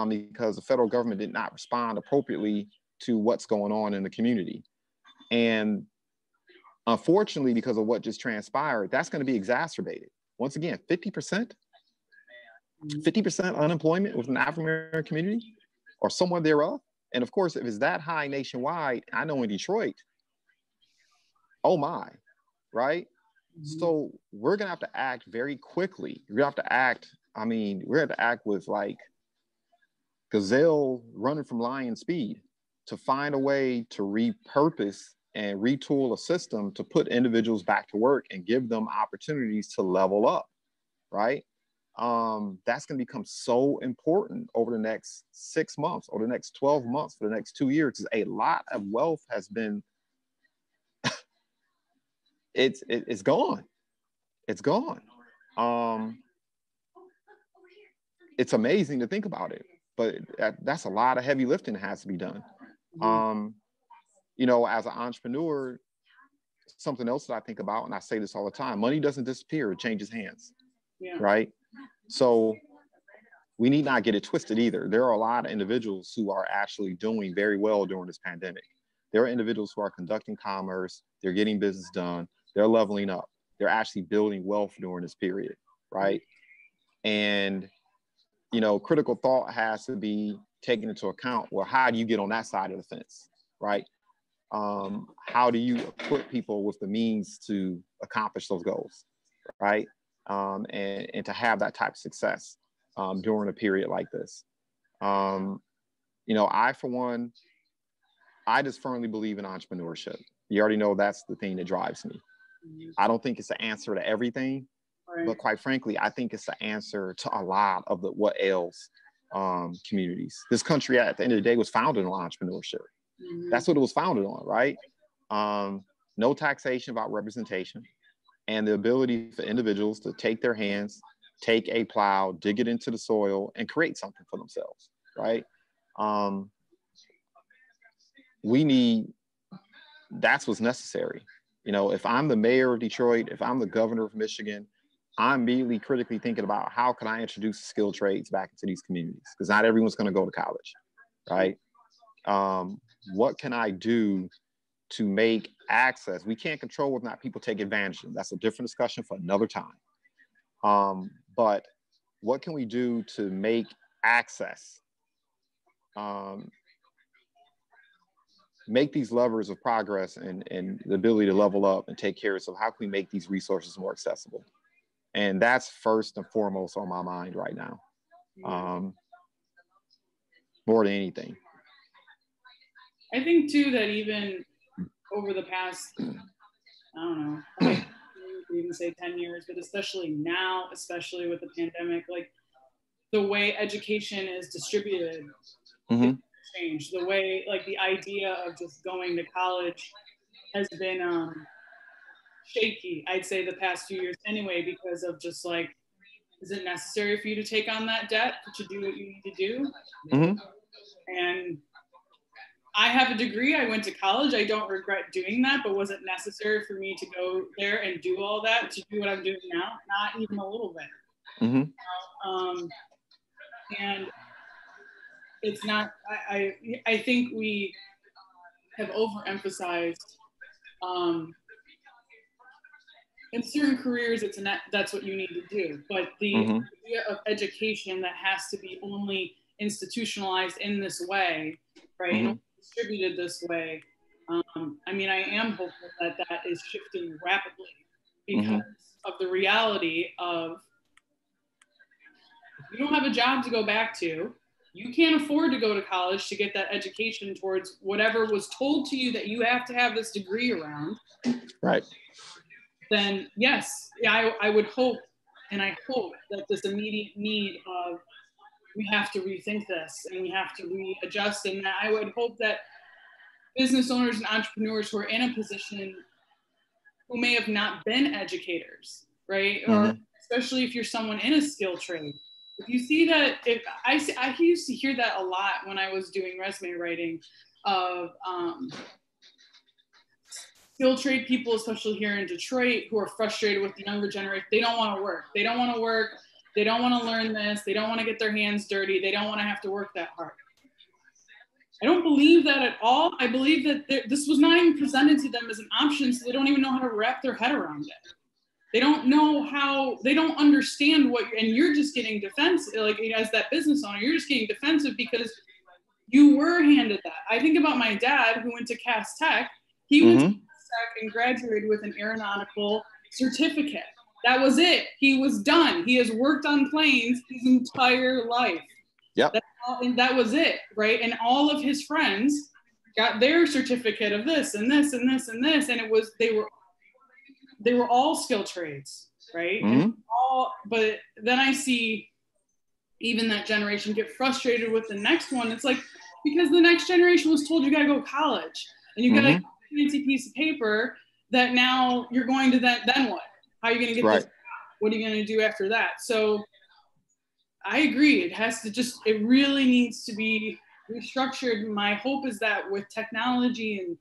Speaker 1: because the federal government did not respond appropriately to what's going on in the community. And unfortunately, because of what just transpired, that's going to be exacerbated. Once again, 50% unemployment within the African-American community or somewhere thereof. And of course, if it's that high nationwide, I know in Detroit, oh my, right? So we're going to have to act very quickly. We're going to have to act, I mean, we're going to have to act with like gazelle running from lion speed to find a way to repurpose and retool a system to put individuals back to work and give them opportunities to level up, right? That's going to become so important over the next 6 months, or the next 12 months, for the next 2 years, because a lot of wealth has been, it's gone. It's gone. It's amazing to think about it, but that's a lot of heavy lifting that has to be done. You know, as an entrepreneur, something else that I think about, and I say this all the time, money doesn't disappear, it changes hands, right? So we need not get it twisted either. There are a lot of individuals who are actually doing very well during this pandemic. There are individuals who are conducting commerce, they're getting business done, they're leveling up, they're actually building wealth during this period, right? And, you know, critical thought has to be taken into account. Well, how do you get on that side of the fence, right? How do you equip people with the means to accomplish those goals, right? And to have that type of success during a period like this. You know, I, for one, I just firmly believe in entrepreneurship. You already know that's the thing that drives me. I don't think it's the answer to everything, but quite frankly, I think it's the answer to a lot of what ails communities. This country, at the end of the day, was founded on entrepreneurship. That's what it was founded on, right? No taxation about representation, and the ability for individuals to take their hands, take a plow, dig it into the soil, and create something for themselves, right? That's what's necessary. You know, if I'm the mayor of Detroit, if I'm the governor of Michigan, I'm immediately critically thinking about how can I introduce skilled trades back into these communities? Because not everyone's going to go to college, right? What can I do to make access? We can't control whether or not people take advantage of them. That's a different discussion for another time. But what can we do to make access, make these levers of progress and the ability to level up and take care of? So how can we make these resources more accessible? And that's first and foremost on my mind right now, more than anything.
Speaker 2: I think too that even over the past, I don't know, even say 10 years, but especially now, especially with the pandemic, like the way education is distributed changed. The way, like the idea of just going to college has been shaky, I'd say, the past few years anyway, because of just like is it necessary for you to take on that debt to do what you need to do?
Speaker 1: Mm-hmm.
Speaker 2: And I have a degree. I went to college. I don't regret doing that, but was it necessary for me to go there and do all that to do what I'm doing now? Not even a little bit.
Speaker 1: Mm-hmm.
Speaker 2: And it's not, I think we have overemphasized in certain careers, that's what you need to do. But the idea of education that has to be only institutionalized in this way, right, and distributed this way, I mean, I am hopeful that that is shifting rapidly because of the reality of if you don't have a job to go back to, you can't afford to go to college to get that education towards whatever was told to you that you have to have this degree around.
Speaker 1: Right.
Speaker 2: Then yes, I would hope, and I hope that this immediate need of we have to rethink this and we have to readjust, and that I would hope that business owners and entrepreneurs who are in a position who may have not been educators, right, or especially if you're someone in a skill trade, if you see that, if I used to hear that a lot when I was doing resume writing of skilled trade people, especially here in Detroit, who are frustrated with the younger generation. They don't want to work. They don't want to work. They don't want to learn this. They don't want to get their hands dirty. They don't want to have to work that hard. I don't believe that at all. I believe that this was not even presented to them as an option, so they don't even know how to wrap their head around it. They don't know how, they don't understand what, and you're just getting defensive, like as that business owner, you're just getting defensive because you were handed that. I think about my dad who went to Cass Tech. He went to Cass Tech and graduated with an aeronautical certificate. That was it. He was done. He has worked on planes his entire life.
Speaker 1: Yep.
Speaker 2: And that was it, right? And all of his friends got their certificate of this and this and this and this, and it was they were all skill trades, right? And but then I see even that generation get frustrated with the next one. It's like because the next generation was told you got to go to college and you got to get a fancy piece of paper that now you're going to then what? How are you going to get this? What are you going to do after that? So I agree. It really needs to be restructured. My hope is that with technology and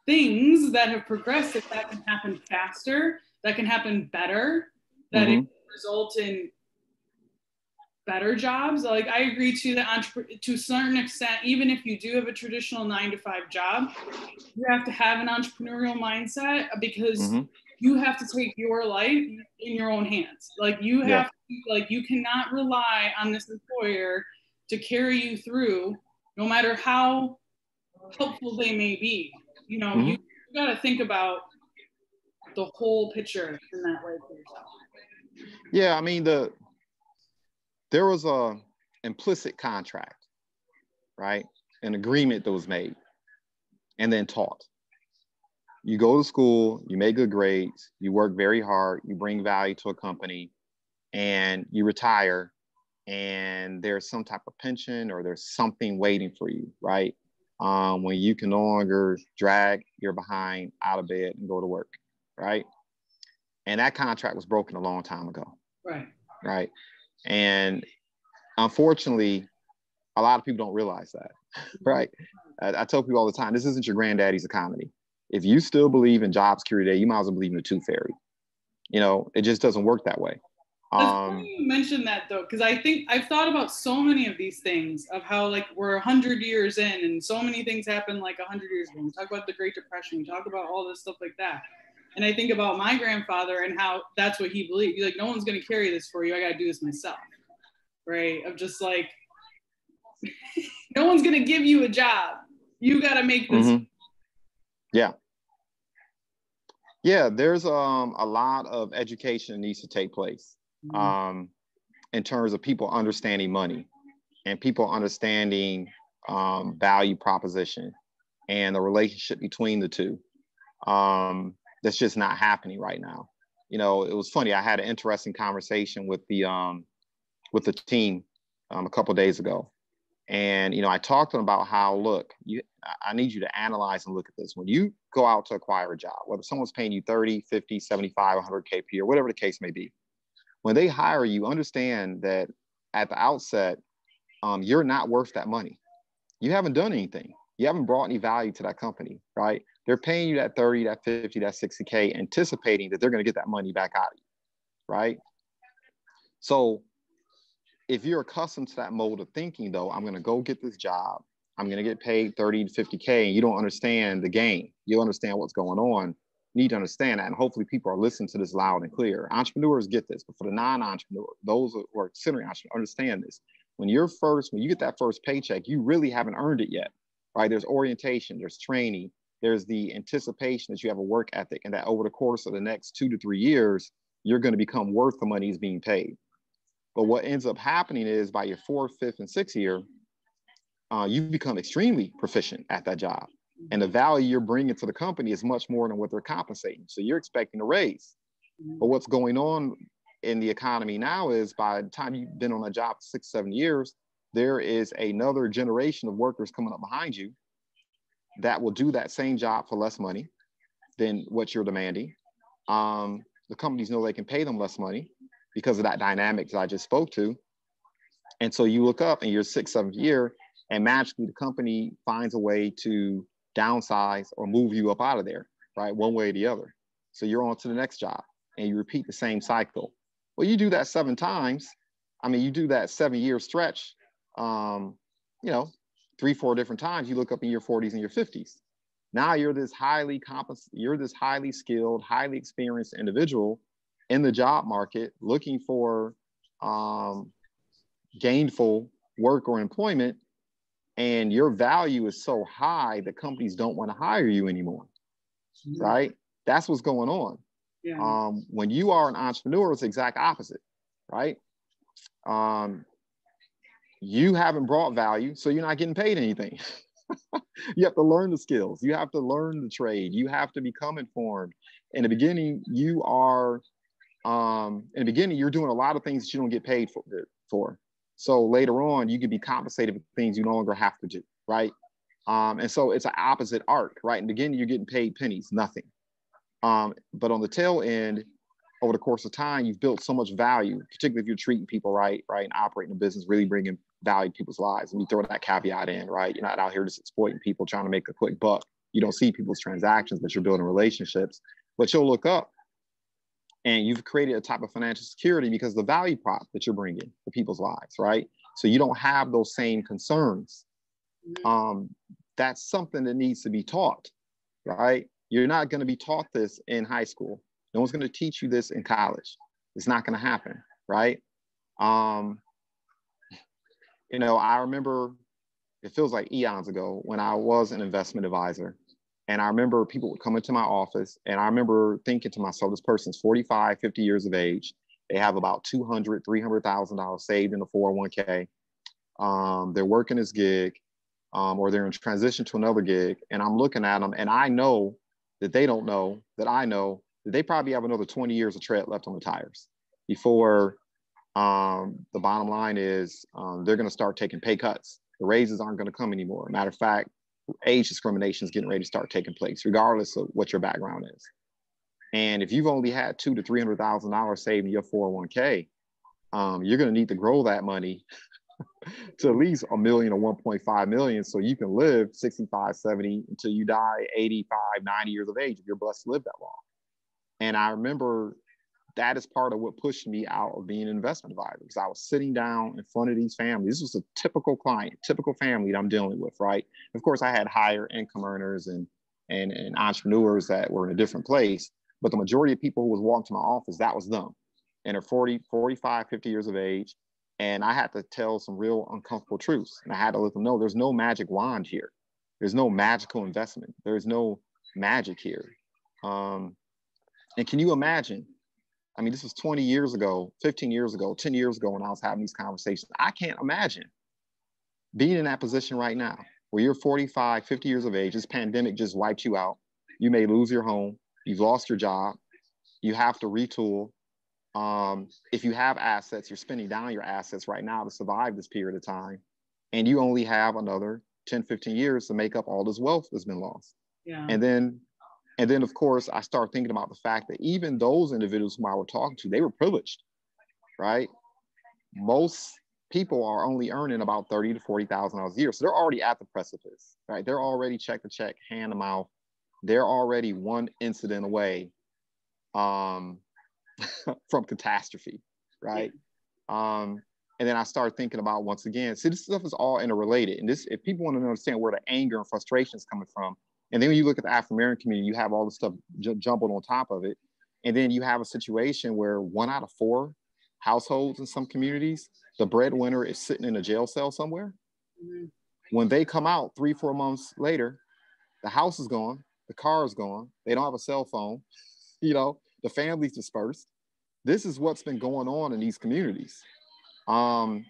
Speaker 2: things that have progressed, that can happen faster, that can happen better, that it can result in better jobs. Like I agree to to a certain extent, even if you do have a traditional 9-to-5 job, you have to have an entrepreneurial mindset because you have to take your life in your own hands. Like you have to, like you cannot rely on this employer to carry you through, no matter how helpful they may be. You know, you got to think about the whole picture in that way for yourself.
Speaker 1: Yeah, I mean there was a implicit contract, right? An agreement that was made and then taught. You go to school, you make good grades, you work very hard, you bring value to a company, and you retire, and there's some type of pension or there's something waiting for you, right? When you can no longer drag your behind out of bed and go to work, right? And that contract was broken a long time ago. Right. And unfortunately, a lot of people don't realize that, right? I tell people all the time, this isn't your granddaddy's economy. If you still believe in job security today, you might as well believe in the tooth fairy. You know, it just doesn't work that way.
Speaker 2: It's funny you mentioned that though, because I think I've thought about so many of these things of how like we're 100 years in and so many things happened like 100 years ago. We talk about the Great Depression, we talk about all this stuff like that. And I think about my grandfather and how that's what he believed. He's like, no one's going to carry this for you. I got to do this myself. Right. Of just like, no one's going to give you a job. You got to make this.
Speaker 1: Yeah. Yeah. There's a lot of education that needs to take place in terms of people understanding money and people understanding value proposition and the relationship between the two. That's just not happening right now. You know, it was funny. I had an interesting conversation with the team a couple of days ago. And, you know, I talked to them about how, look, I need you to analyze and look at this. When you go out to acquire a job, whether someone's paying you 30, 50, 75, 100K per year, whatever the case may be, When they hire you, understand that at the outset, you're not worth that money. You haven't done anything. You haven't brought any value to that company, right? They're paying you that 30, that 50, that 60K, anticipating that they're going to get that money back out of you, right? So if you're accustomed to that mode of thinking, though, I'm going to go get this job, I'm going to get paid 30 to 50K, and you don't understand the game, you don't understand what's going on, you need to understand that. And hopefully people are listening to this loud and clear. Entrepreneurs get this, but for the non-entrepreneur, those who are considering entrepreneurs, understand this. When you get that first paycheck, you really haven't earned it yet, right? There's orientation, there's training, there's the anticipation that you have a work ethic, and that over the course of the next 2 to 3 years, you're going to become worth the money is being paid. But what ends up happening is by your 4th, 5th, and 6th year, you become extremely proficient at that job. And the value you're bringing to the company is much more than what they're compensating. So you're expecting a raise. But what's going on in the economy now is by the time you've been on a job 6, 7 years, there is another generation of workers coming up behind you that will do that same job for less money than what you're demanding. The companies know they can pay them less money because of that dynamic that I just spoke to. And so you look up in your 6th, 7th year, and magically the company finds a way to downsize or move you up out of there, right? One way or the other. So you're on to the next job and you repeat the same cycle. Well, you do that 7 times. I mean, you do that 7-year stretch, 3, 4 different times. You look up in your 40s and your 50s. Now you're this highly skilled, highly experienced individual in the job market looking for gainful work or employment, and your value is so high that companies don't want to hire you anymore, right? That's what's going on. Yeah. When you are an entrepreneur, it's the exact opposite, right? You haven't brought value, so you're not getting paid anything. You have to learn the skills. You have to learn the trade. You have to become informed. In the beginning, you're doing a lot of things that you don't get paid for. So later on, you could be compensated for things you no longer have to do, right? And so it's an opposite arc, right? In the beginning, you're getting paid pennies, nothing. But on the tail end, over the course of time, you've built so much value, particularly if you're treating people right, and operating a business, really bringing value to people's lives. And you throw that caveat in, right? You're not out here just exploiting people, trying to make a quick buck. You don't see people's transactions, but you're building relationships. But you'll look up and you've created a type of financial security because of the value prop that you're bringing to people's lives, right? So you don't have those same concerns. That's something that needs to be taught, right? You're not going to be taught this in high school. No one's going to teach you this in college. It's not going to happen, right? I remember, it feels like eons ago when I was an investment advisor. And I remember people would come into my office and I remember thinking to myself, this person's 45, 50 years of age. They have about $200,000, $300,000 saved in a 401k. They're working this gig or they're in transition to another gig. And I'm looking at them and I know that they don't know that I know that they probably have another 20 years of tread left on the tires before the bottom line is they're going to start taking pay cuts. The raises aren't going to come anymore. Matter of fact, age discrimination is getting ready to start taking place, regardless of what your background is. And if you've only had $200,000 to $300,000 saved in your 401k, you're going to need to grow that money to at least $1 million or 1.5 million so you can live 65, 70 until you die 85, 90 years of age if you're blessed to live that long. And I remember that is part of what pushed me out of being an investment advisor, because I was sitting down in front of these families. This was a typical client, typical family that I'm dealing with, right? Of course, I had higher income earners and entrepreneurs that were in a different place, but the majority of people who was walking to my office, that was them. And they're 40, 45, 50 years of age. And I had to tell some real uncomfortable truths. And I had to let them know there's no magic wand here. There's no magical investment. There's no magic here. And can you imagine? I mean, this was 20 years ago, 15 years ago, 10 years ago when I was having these conversations. I can't imagine being in that position right now where you're 45, 50 years of age. This pandemic just wiped you out. You may lose your home. You've lost your job. You have to retool. If you have assets, you're spending down your assets right now to survive this period of time. And you only have another 10, 15 years to make up all this wealth that's been lost. Yeah. And then, of course, I start thinking about the fact that even those individuals whom I were talking to, they were privileged. right? Most people are only earning about $30,000 to $40,000 a year. So they're already at the precipice, right? They're already check to check, hand to mouth. They're already one incident away from catastrophe, right? And then I started thinking about, once again, see, this stuff is all interrelated. And this, if people want to understand where the anger and frustration is coming from, and then when you look at the African-American community, you have all the stuff jumbled on top of it. And then you have a situation where 1 out of 4 households in some communities, the breadwinner is sitting in a jail cell somewhere. Mm-hmm. When they come out 3-4 months later, the house is gone, the car is gone, they don't have a cell phone, you know, the family's dispersed. This is what's been going on in these communities. And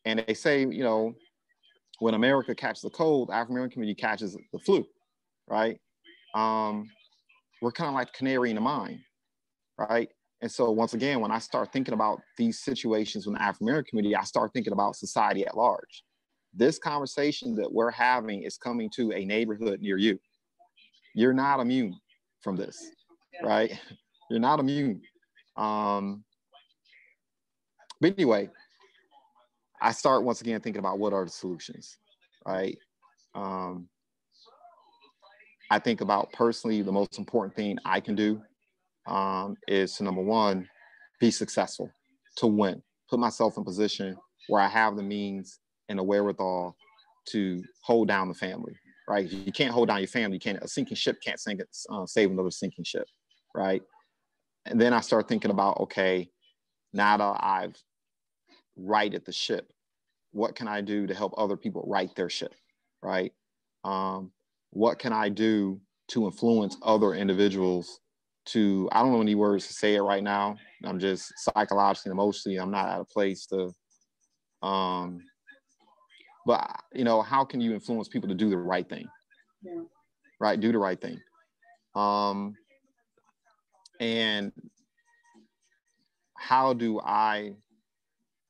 Speaker 1: they say, you know, when America catches the cold, the African-American community catches the flu, right? We're kind of like canary in the mine, right? And so once again, when I start thinking about these situations with the African-American community, I start thinking about society at large. This conversation that we're having is coming to a neighborhood near you. You're not immune from this, right? You're not immune. But anyway, I start once again thinking about what are the solutions, right? I think about personally, the most important thing I can do is to, number one, be successful, to win, put myself in position where I have the means and the wherewithal to hold down the family, right? If you can't hold down your family, a sinking ship can't save another sinking ship, right? And then I start thinking about, okay, now that I've righted the ship, what can I do to help other people right their ship, right? What can I do to influence other individuals to, I don't know any words to say it right now. I'm just psychologically and emotionally, I'm not at a place to, but you know, how can you influence people to do the right thing? Yeah. Right, do the right thing. And how do I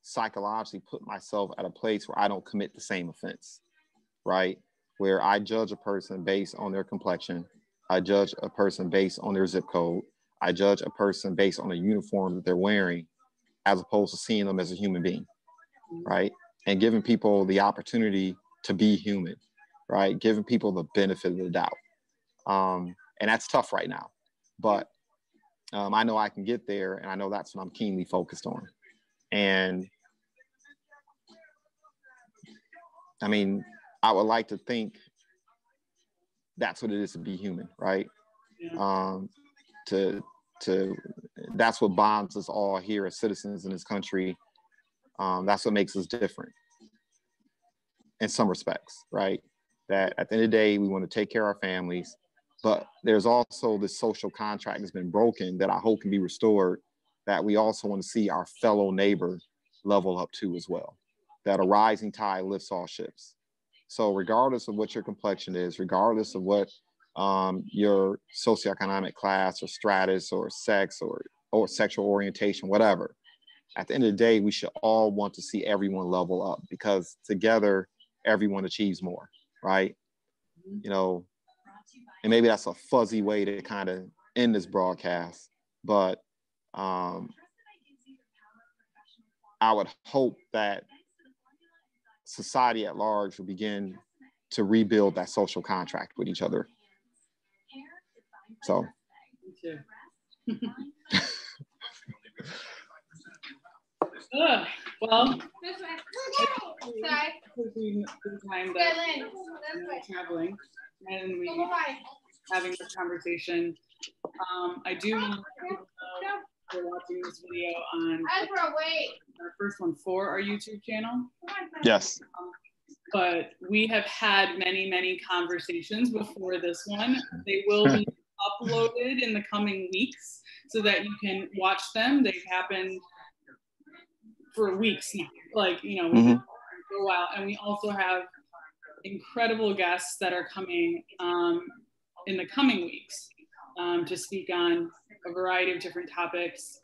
Speaker 1: psychologically put myself at a place where I don't commit the same offense, right? Where I judge a person based on their complexion, I judge a person based on their zip code, I judge a person based on the uniform that they're wearing, as opposed to seeing them as a human being, right? And giving people the opportunity to be human, right? Giving people the benefit of the doubt. And that's tough right now, but I know I can get there, and I know that's what I'm keenly focused on. And I mean, I would like to think that's what it is to be human, right? Yeah. That's what bonds us all here as citizens in this country. That's what makes us different in some respects, right? That at the end of the day, we want to take care of our families, but there's also this social contract that's been broken that I hope can be restored, that we also want to see our fellow neighbor level up to as well, that a rising tide lifts all ships. So regardless of what your complexion is, regardless of what your socioeconomic class or stratus or sex or sexual orientation, whatever, at the end of the day, we should all want to see everyone level up, because together, everyone achieves more, right? You know, and maybe that's a fuzzy way to kind of end this broadcast, but I would hope that society at large will begin to rebuild that social contract with each other. So.
Speaker 2: Well, time that traveling and we having this conversation. I do want to for watching this video on our first one for our YouTube channel.
Speaker 1: Yes.
Speaker 2: But we have had many conversations before this one. They will be uploaded in the coming weeks so that you can watch them. They've happened for weeks now, like, you know, for a while. And we also have incredible guests that are coming in the coming weeks to speak on a variety of different topics.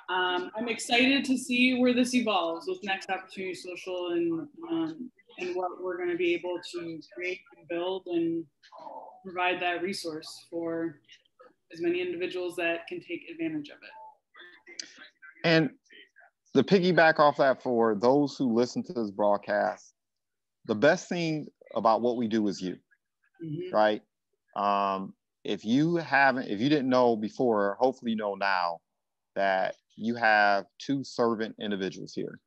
Speaker 2: I'm excited to see where this evolves with Next Opportunity Social and what we're going to be able to create and build and provide that resource for as many individuals that can take advantage of it.
Speaker 1: And to piggyback off that, for those who listen to this broadcast, the best thing about what we do is you, right? If you didn't know before, hopefully you know now that you have two servant individuals here.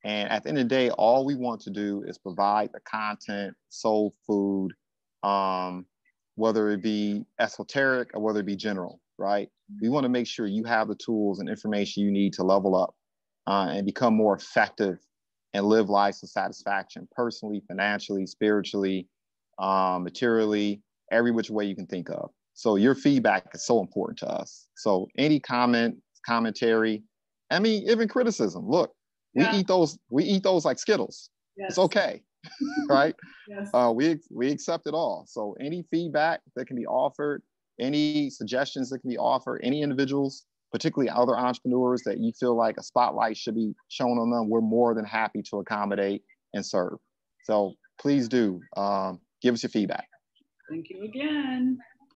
Speaker 1: And at the end of the day, all we want to do is provide the content, soul food, whether it be esoteric or whether it be general, right? We want to make sure you have the tools and information you need to level up and become more effective and live lives of satisfaction, personally, financially, spiritually, materially, every which way you can think of. So your feedback is so important to us. So any commentary, I mean, even criticism. Look, we eat those like Skittles. Yes. It's okay, right? Yes. We accept it all. So any feedback that can be offered, any suggestions that can be offered, any individuals, particularly other entrepreneurs that you feel like a spotlight should be shown on them, we're more than happy to accommodate and serve. So please do give us your feedback.
Speaker 2: Thank you again.